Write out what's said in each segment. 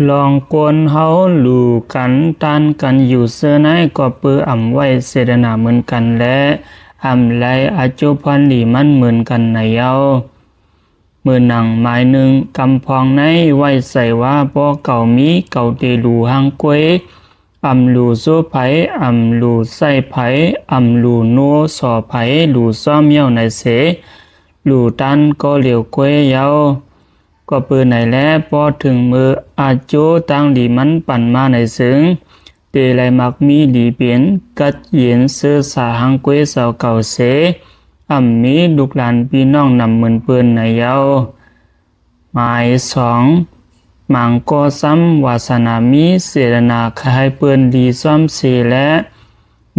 ลองกวนเฮาหลู่กันตันกันอยู่เสื้อไหนก็เปื้ออ่ำไว้เสดนาเหมือนกันและอ่ำไลอาจุพันหลีมันเหมือนกันในเยามือหนังหมายหนึ่งกำพองในไว้ใส่ว่าบ่เก่ามีเก่าเตลูหางกวยอ่ำหลู่โซไผอ่ำหลู่ใส่ไผอ่ำหลู่โนสอไผหลู่ซ้อมเย้าในเสหลู่ตันก็เหลียวกวยเยาก็ปืนไหนแล้วพอถึงมืออาโจตั้งดีมันปั่นมาในซึ้งเตไลมักมีดีเปลี่ยนกัดเย็นเสื้อสาหังกวยสาวเก่าเสอ่ำมีลูกหลานพี่น้องนำเหมือนปืนในเยาหมายสองมังก็ซ้ำวาสนามีเสรนาคให้เปิ้นดีซ้อมเสและ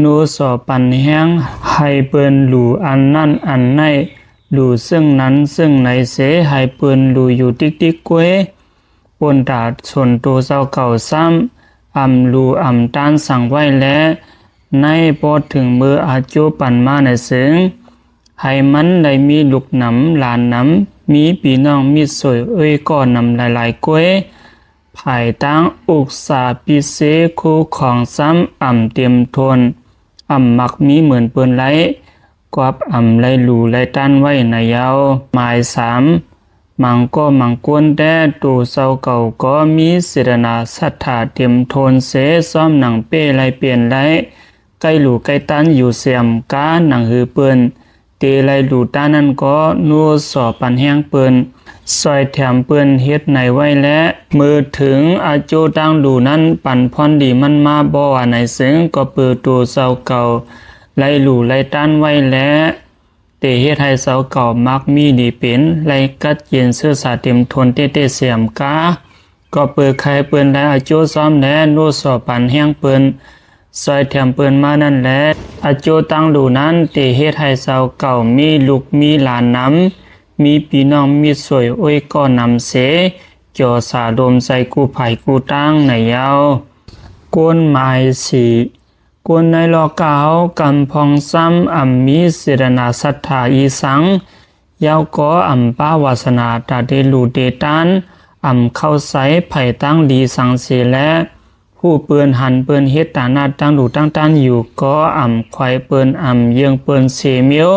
นูสอปันแห้งให้เปิ้นหลู่อันนั่นอันในหลู่ซึ่งนั้นซึ่งในเสให้เปิ้นหลู่อยู่ติ๊กติ๊กกวยปนตาชนตัวเจ้าเก่าซ้ำอ่ำหลู่อ่ำต้านสั่งไว้และในพอถึงมืออาโจปันมาในซึ้งให้มันได้มีลูกหนำหลานหนำมีพี่น้องมีสวยก็นำหลายๆกวยภายตั้งอุกษาพิเศษคู่ของซ้ำอ่ำเตรียมทนอ่ำมักมีเหมือนเปิ้นไรกวบอ่ำไรหลูไรต้านไว้ในเยาหมายสามมังก็มังกวนแต่ตูเศร้าเก่าก็มีเสดนาศรัทธาเตรียมทนเสซ้อมหนังเป้ไรเปลี่ยนไรใกล้หลูใกล้ตันอยู่เสียมก้าหนังหือเปิ้นเตไลหลูต้านั้นก็นัวสอปันแห้งเปิ้นซอยแถมเปิ้นเฮ็ดในไว้และมือถึงอาโจตั้งหลูนั้นปั่นพรดีมันมาบ่ว่าในซึ้งก็เปิดตัวเศร้าเก่าไลหลูไลต้านไว้และเตเฮ็ดให้เศร้าเก่ามักมีดีเป็นไลกัดเย็นเสื้อสาเต็มทนเตเสียมกาก็เปิดใครเปิ้นและอาโจซ้อมและนัวสอปันแห้งเปิ้นซอยแถมเปิ้นมานั่นแหละอาโจตั้งหลูนั้นเตเฮ็ดให้เศร้าเก่ามีลูกมีหลานนำมีพี่น้องมีสวยก็นำเสจอสาดมใส่กู้ไผ่กู้ตั้งในเยาก้นหมายสีก้นในลอกาวกำพองซ้ำอ่ำมีเสดนาศรัทธาอีสังเยาก็อ่ำป้าวาสนาตาเดลูเดตันอ่ำเข้าใส่ไผ่ตั้งดีสังเสและผู้เปืนหันเปืนเฮ็ดตานาตั้งดูตั้งตันอยู่ก็อ่ำควายเปืนอ่ำเยืองเปืนเสเมียว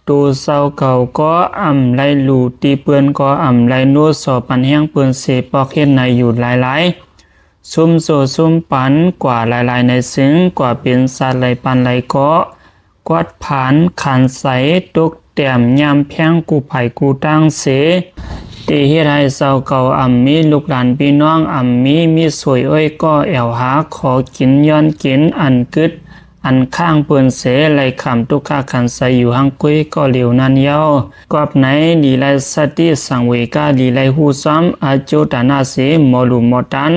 ตูเศร้าเก่าก็อ่ำไรหลูตีเปืนก็อ่ำไรนัวสอปันแห้งเปืนเสปอกเฮ็ดในอยู่หลายๆซุ่มโซซุ่มปันกว่าหลายๆในซึ้งกว่าเป็นสัตว์ไรปันไรก็กวาดผานขันใสตกแต้มยามแพงกูไผ่กูตั้งเสตีเฮ็ดให้เศร้าเก่าอ่ำมีลูกหลานพี่น้องอ่ำมีสวยก็แอวหาขอกินย้อนกินอันกึดอันข้างเปิ้นเสไหลคำทุกข้าขันใสอยู่หังกุ้ยก็เหลียวนันเย้ากอบไหนดีไลสติสังเวกาดีไลหูซ้ำอาโจตานาเสหมอหลุมหมอตัน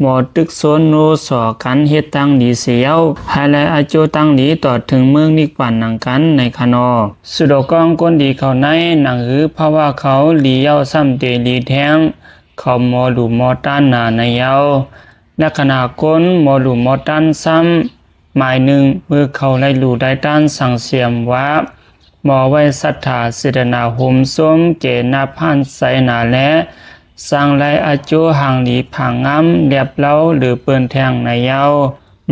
หมอตึกโซนโนสอกันเฮ็ดตั้งดีเสียวให้ไลอาโจตั้งดีต่อถึงเมืองนิกปั่นหนังกันในคานอสุดกองก้นดีเขาในหนังหือเพราะว่าเขาหลีเย้าซ้ำเตลีแทงเขาหมอหลุมหมอตันหนาในเย้าและขณะก้นหมอหลุมหมอตันซ้ำหมายหนึ่งเมื่อเขาไล่หลู่ได้ต้านสั่งเสียมว่าหมอไว้ศรัทธาเสดนาหุมส้มเกนาพันใสนาและสร้างไล่อาโจห่างหลีผางงามเรียบเล้าหรือเปิ้นแทงในเย้า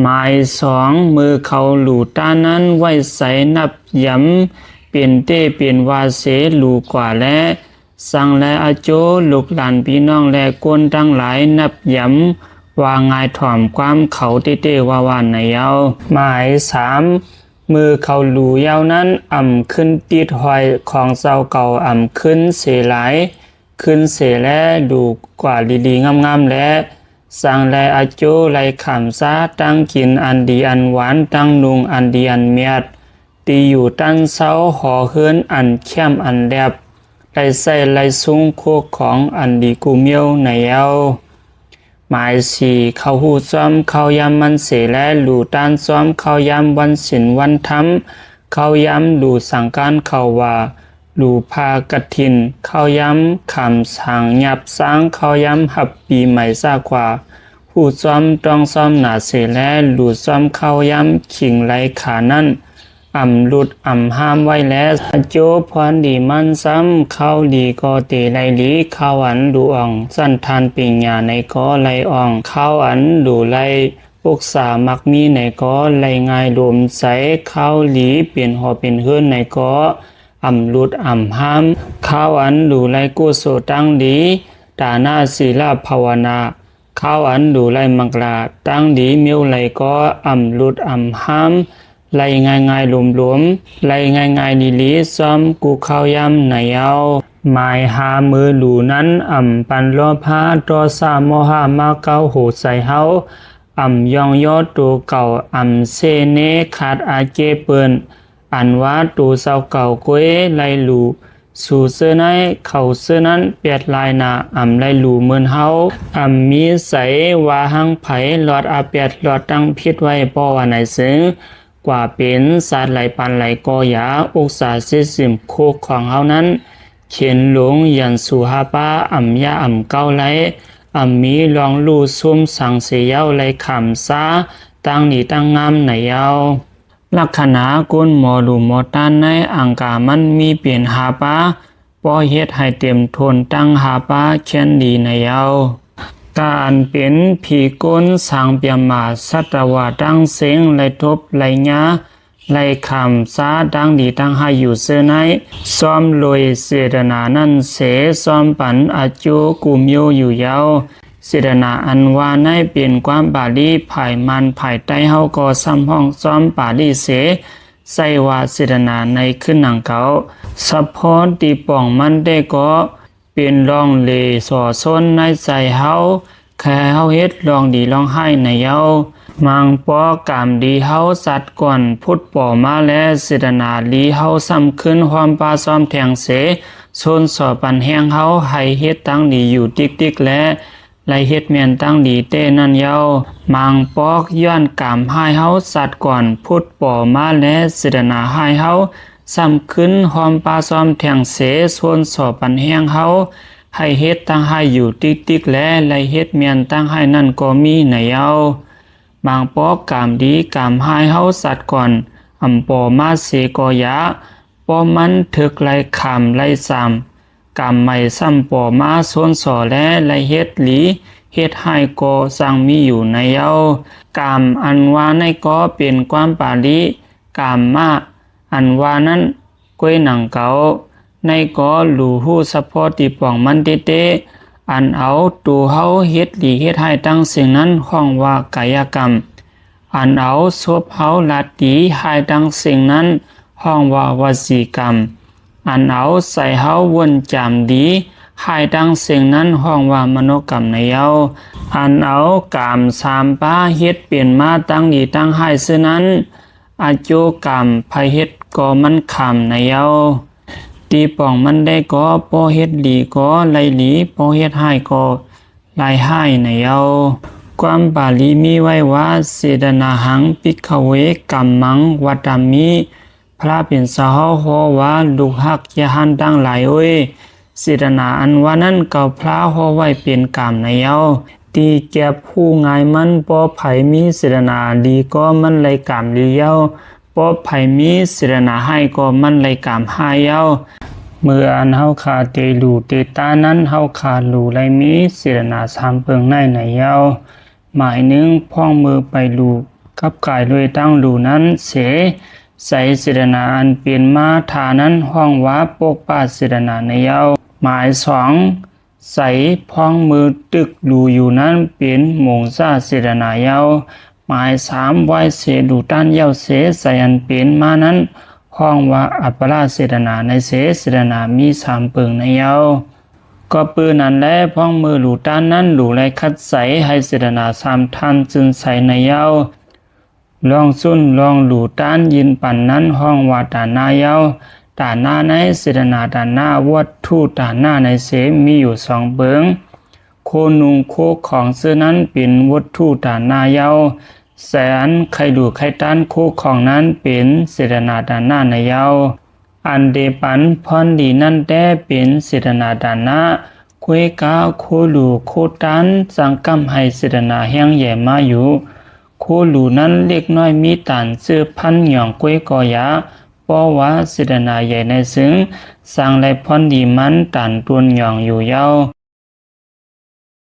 หมายสองมือเขาหลู่ต้านนั้นไว้ใสนับย้ำเปลี่ยนเต้เปลี่ยนวาเสหลู่กว่าและสร้างไล่อาโจลูกหลานพี่น้องและก้นทั้งหลายนับย้ำว่าง่ายถ่อมความเขาเต้ๆว่าในเย้าหมายสามมือเขาหลู่เย้านั้นอ่ำขึ้นติดหอยของเศร้าเก่าอ่ำขึ้นเสหลายขึ้นเสและดูกว่าดีๆงามๆและสร้างแลอาโจไลขำซาตั้งกินอันดีอันหวานตั้งนุงอันดีอันเมียดตีอยู่ตั้นเศร้าห่อเฮือนอันเข้มอันแลบไลใส่ไลซุ้งโคกของอันดีกูเมียวในเย้าหมายสี่เขาหูซ้อมเขายำมันเสและหลู่ต้านซ้อมเขายำวันศิลวันธรรมเขายำหลู่สังการเขาว่าหลู่พากฐินเขายำขำสั่งหยับสร้างเขายำหับปีใหม่ซากว่าหูซ้อมต้องซ้อมหนาเสและหลู่ซ้อมเขายำขิงไหลขานั่น หลุดห้ามไว้แล้วโจพรดีมันซ้ำเข้าดีก็เตไลลีเข้าอันดูอ่องสั้นทานปิญญาในก็ไลอ่องเข้าอันดูไลปุกษามักมีในก็ไลง่ายลมใสเข้าหลีเปลี่ยนหอเป็นเฮือนในก็หลุดห้ามเข้าอันดูไลกุโสตั้งดีตาหน้าศีลภาวนาเข้าอันดูไลมังลาตั้งดีเมียวไลก็หลุดห้ามไล่ง่ายๆหลวมๆไล่ง่ายๆลีๆซ้อมกูเข้าย้ำในเอาหมายหามือหลูนั้นปันล้อผ้าตอสามโมหามาเก้าโหใส่เฮายองยอดตัวเก่าเซเนขาดอาเจเปินอันว่าตัวเศร้าเก่าก้วยไล่หลูสู่เสื้อในเขาเสื้อนั้นเปียดลายหนาไล่หลูเหมือนเฮามีใสว่าหังไผหลอดอาเปียดหลอดตั้งพิษไว้ป้อว่าไหนซึ้งกว่าเป็นสัตว์ไหลปันไหลกอยาอุกษาเสียสิมโคกของเฮานั้นเขียนหลงยันสุฮาป้ายาเก้าไหลมีลองลู่ซุ่มสังเสียวไหลขำซาตั้งหนีตั้งงามไหนเยาลักษณะกุนหมอดูหมอตันในอังกามันมีเปลี่ยนหาป้าป้อเฮ็ดให้เต็มทนตั้งหาป้าเช่นดีในเยาการเป็นผีก้นสังเปียมาสัตวาตั้งเสียงไหลทบไหลญาไหลคำซาดังดีตั้งให้อยู่เสื้อในซ้อมลอยเสดนานั่นเสซ้อมปันอาจูกุมโยอยู่ยาวเสดนาอันว่าในเปลี่ยนความบาลีภายมันภายใต้เฮาก็ซ้ำห้องซ้อมบาลีเสใส่ว่าเสดนาในขึ้นหนังเก่าสัพพรตีป่องมันได้ก็เป็นรองเลสอส้นในใจเฮาแค่เฮาเฮ็ดลองดีลองให้ในเยามังปอกามดีเฮาสัตว์ก่อนพุทธป่อมาและสิดนาลีเฮาซ้ำขึ้นความปาซ้อมแทงเสส้นสอปันแห้งเฮาให้เฮ็ดตั้งดีอยู่ติ๊กๆและไลเฮ็ดเมียนตั้งดีเต้นั่นเยามังปอกย้อนกามให้เฮาสัตว์ก่อนพุทธป่อมาและสิดนาให้เฮาซ้ำขึ้นหอมปลาซ้อมแทงเสส่วนสอบปันแห้งเฮาให้เฮ็ดตั้งให้อยู่ติ๊กๆและไลเฮ็ดเมียนตั้งให้นั่นก็มีในเยาบางปอกกามดีกามให้เฮาสัตว์ก่อนปอมาเสกอยะปอมันถึกไลคำไลซ้ำกามไม่ซ้ำปอมาส่วนสอและไลเฮ็ดหลีเฮ็ดให้ก็สั่งมีอยู่ในเยากามอันว่าในก็เป็นความปาลีกามมาอันว่านั้นก้วยหนังเก่าในก็หลู่หู้สะพอติป่องมันเตอันเอาตูเฮาเฮ็ดหลีเฮ็ดให้ตั้งสิ่งนั้นห้องว่ากายกรรมอันเอาศพเฮาลัดดีให้ตั้งสิ่งนั้นห้องว่าวจีกรรมอันเอาใส่เฮาวนจำดีให้ตั้งสิ่งนั้นห้องว่ามโนกรรมในเยาอันเอากามสามป้าเฮ็ดเปลี่ยนมาตั้งดีตั้งให้ซื่อนั้นอาจุกรรมภัยเฮ็ดก็มันคำในเยาตีป่องมันได้ก็ปอเฮ็ดหลีก็ไลหลีปอเฮ็ดให้ก็ไลให้ในเยาความบาลีมีไว้ว่าเสดนาหังปิกขเวกัมมังวัตามิพระเป็นสาวโหว่าลูกหักยะหันดังหลายเอ้ยเสดนาอันว่านั้นเก่าพระโหไว้เป็นกรรมในเยาตีแก่ผู้ง่ายมันปอไผมีเสดนาดีก็มันไลกรรมลีเยาปอไผมีเสดนาให้ก็มันไลกรรมให้เยาเมื่ออันเฮาขาเตลูเตตานั้นเฮาขาลูไลมีเสดนาสามเปิงในเยาหมายหนึ่งพ้องมือไปลูกับกายด้วยตั้งลูนั้นเสใส่เสดนาอันเปลี่ยนมาฐานั้นห้องว่าปกป้าเสดนาในเยาหมายสองใส่พ้องมือตึกลูอยู่นั้นเป็นหมงซาเสดนาเยาหมายสามไว้เสดูต้านเยาเสใส่อันเป็นมานั้นห้องว่าอัปปราเสดนาในเสดนามีสามเปิงในเยาก็ปืนนั้นและพ้องมือหลูต้านนั้นหลูไรคัดใสให้เสดนาสามท่านจึงใส่ในเยาลองสุนลองหลูต้านยินปั่นนั้นห้องว่าตาหน้าเยาตาหน้าในเสดนาตาหน้าวัดทูตาหน้าในเสมีอยู่สองเบิงโคนุงโคของเสื้อนั้นเป็นวัตถุตาหน้าเยาแสนไข่ดูไข่ต้านโคของนั้นเป็นเสดนาตาหน้าในเยาอันเดปันพรดีนั่นแต่เป็นเสดนาดานะควยกาโคลูโคตันสังกัมให้เสดนาแห้งแย่มาอยู่โค โคหลูนั้นเล็กน้อยมีตานซื้อพันหย่องก้วยกอยาป้อว่าเสดนาใหญ่ในซึ้งสร้างไรพรดีมันตานตวนหย่องอยู่เย้า